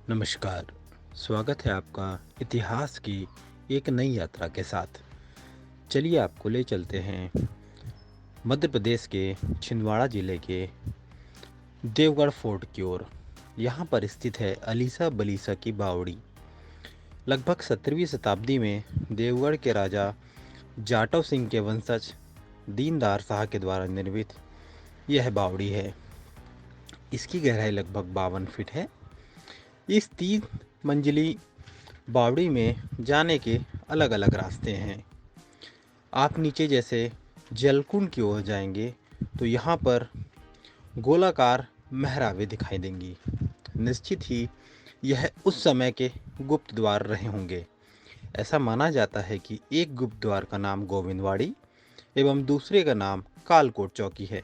नमस्कार। स्वागत है आपका इतिहास की एक नई यात्रा के साथ। चलिए आपको ले चलते हैं मध्य प्रदेश के छिंदवाड़ा ज़िले के देवगढ़ फोर्ट की ओर। यहाँ पर स्थित है अलीसा बलीसा की बावड़ी। लगभग 17वीं शताब्दी में देवगढ़ के राजा जाटव सिंह के वंशज दीनदार शाह के द्वारा निर्मित यह बावड़ी है। इसकी गहराई लगभग 52 फीट है। इस 3 मंजिली बावड़ी में जाने के अलग अलग रास्ते हैं। आप नीचे जैसे जलकुंड की ओर जाएंगे तो यहाँ पर गोलाकार मेहराबें दिखाई देंगी। निश्चित ही यह उस समय के गुप्त द्वार रहे होंगे। ऐसा माना जाता है कि एक गुप्त द्वार का नाम गोविंदवाड़ी एवं दूसरे का नाम कालकोट चौकी है।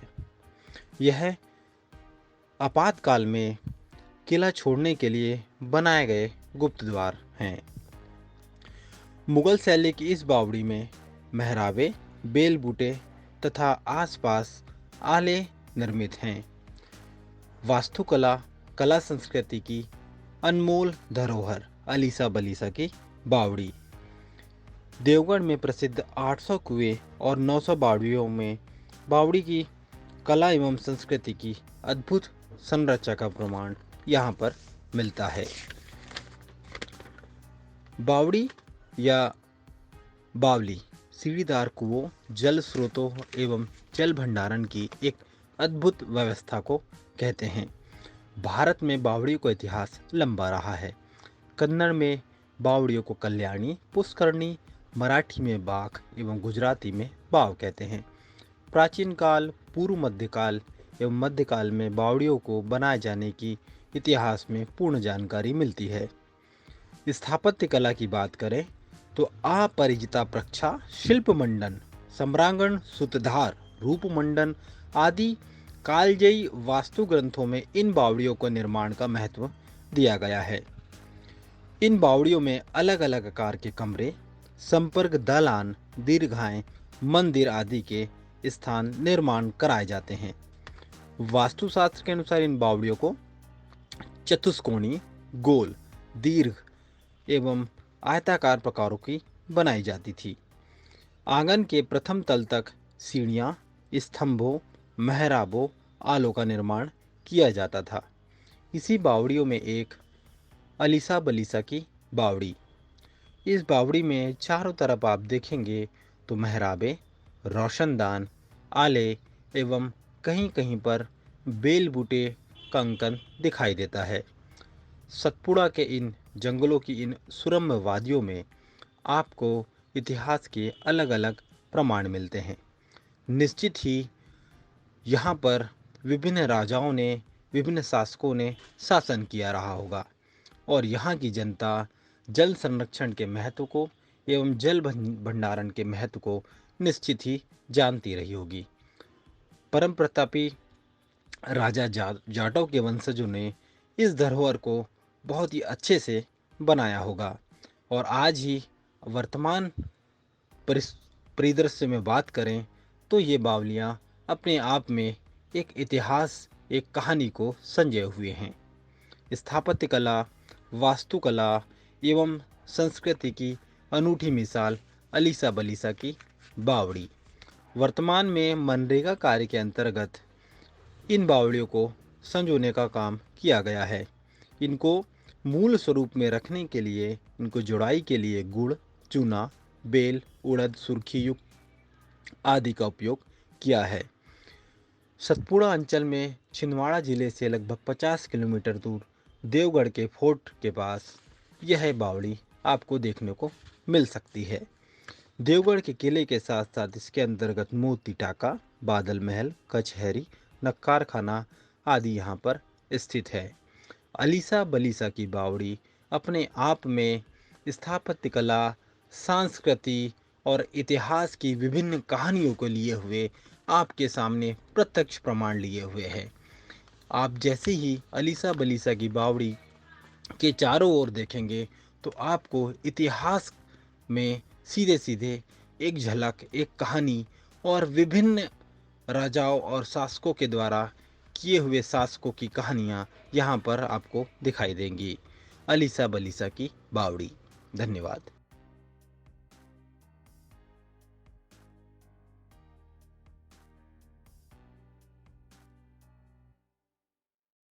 यह आपातकाल में किला छोड़ने के लिए बनाए गए गुप्त द्वार हैं। मुगल शैली की इस बावड़ी में मेहराबे, बेल बूटे तथा आसपास आले निर्मित हैं। वास्तुकला, कला संस्कृति की अनमोल धरोहर अलीसा बलीसा की बावड़ी। देवगढ़ में प्रसिद्ध 800 कुएं और 900 बावड़ियों में बावड़ी की कला एवं संस्कृति की अद्भुत संरचना का प्रमाण यहाँ पर मिलता है। बावड़ी या बावली सीढ़ीदार कुओं, जल स्रोतों एवं जल भंडारण की एक अद्भुत व्यवस्था को कहते हैं। भारत में बावड़ियों का इतिहास लंबा रहा है। कन्नड़ में बावड़ियों को कल्याणी, पुष्करणी, मराठी में बाख एवं गुजराती में बाव कहते हैं। प्राचीन काल, पूर्व मध्यकाल एवं मध्यकाल में बावड़ियों को बनाए जाने की इतिहास में पूर्ण जानकारी मिलती है। स्थापत्य कला की बात करें तो अपराजिता प्रक्षा, शिल्प मंडन, सम्रांगण, सूत्रधार, रूप मंडन आदि कालजयी वास्तु ग्रंथों में इन बावड़ियों को निर्माण का महत्व दिया गया है। इन बावड़ियों में अलग अलग आकार के कमरे, संपर्क दलान, दीर्घाएं, मंदिर आदि के स्थान निर्माण कराए जाते हैं। वास्तुशास्त्र के अनुसार इन बावड़ियों को चतुष्कोणीय, गोल, दीर्घ एवं आयताकार प्रकारों की बनाई जाती थी। आंगन के प्रथम तल तक सीढ़ियाँ, स्तंभों, मेहराबों, आलों का निर्माण किया जाता था। इसी बावड़ियों में एक अलीसा बलीसा की बावड़ी। इस बावड़ी में चारों तरफ आप देखेंगे तो मेहराबें, रोशनदान, आले एवं कहीं कहीं पर बेल बूटे का अंकन दिखाई देता है। सतपुड़ा के इन जंगलों की इन सुरम्य वादियों में आपको इतिहास के अलग अलग प्रमाण मिलते हैं। निश्चित ही यहाँ पर विभिन्न राजाओं ने, विभिन्न शासकों ने शासन किया रहा होगा और यहाँ की जनता जल संरक्षण के महत्व को एवं जल भंडारण के महत्व को निश्चित ही जानती रही होगी। परम प्रतापी राजा जाटव के वंशजों ने इस धरोहर को बहुत ही अच्छे से बनाया होगा और आज ही वर्तमान परिदृश्य में बात करें तो ये बावलियाँ अपने आप में एक इतिहास, एक कहानी को संजोए हुए हैं। स्थापत्य कला, वास्तुकला एवं संस्कृति की अनूठी मिसाल अलीसा बलीसा की बावड़ी। वर्तमान में मनरेगा कार्य के अंतर्गत इन बावड़ियों को संजोने का काम किया गया है। इनको मूल स्वरूप में रखने के लिए, इनको जुड़ाई के लिए गुड़, चूना, बेल, उड़द, सुर्खी युक्त आदि का उपयोग किया है। सतपुड़ा अंचल में छिंदवाड़ा जिले से लगभग 50 किलोमीटर दूर देवगढ़ के फोर्ट के पास यह बावड़ी आपको देखने को मिल सकती है। देवगढ़ के किले के साथ साथ इसके अंतर्गत मोती टाका, बादल महल, कचहरी, नक्कार खाना आदि यहाँ पर स्थित है। अलीसा बलीसा की बावड़ी अपने आप में स्थापत्य कला, संस्कृति और इतिहास की विभिन्न कहानियों को लिए हुए आपके सामने प्रत्यक्ष प्रमाण लिए हुए है। आप जैसे ही अलीसा बलीसा की बावड़ी के चारों ओर देखेंगे तो आपको इतिहास में सीधे सीधे एक झलक, एक कहानी और विभिन्न राजाओं और शासकों के द्वारा किए हुए शासकों की कहानियाँ यहाँ पर आपको दिखाई देंगी। अलीसा बलीसा की बावड़ी। धन्यवाद।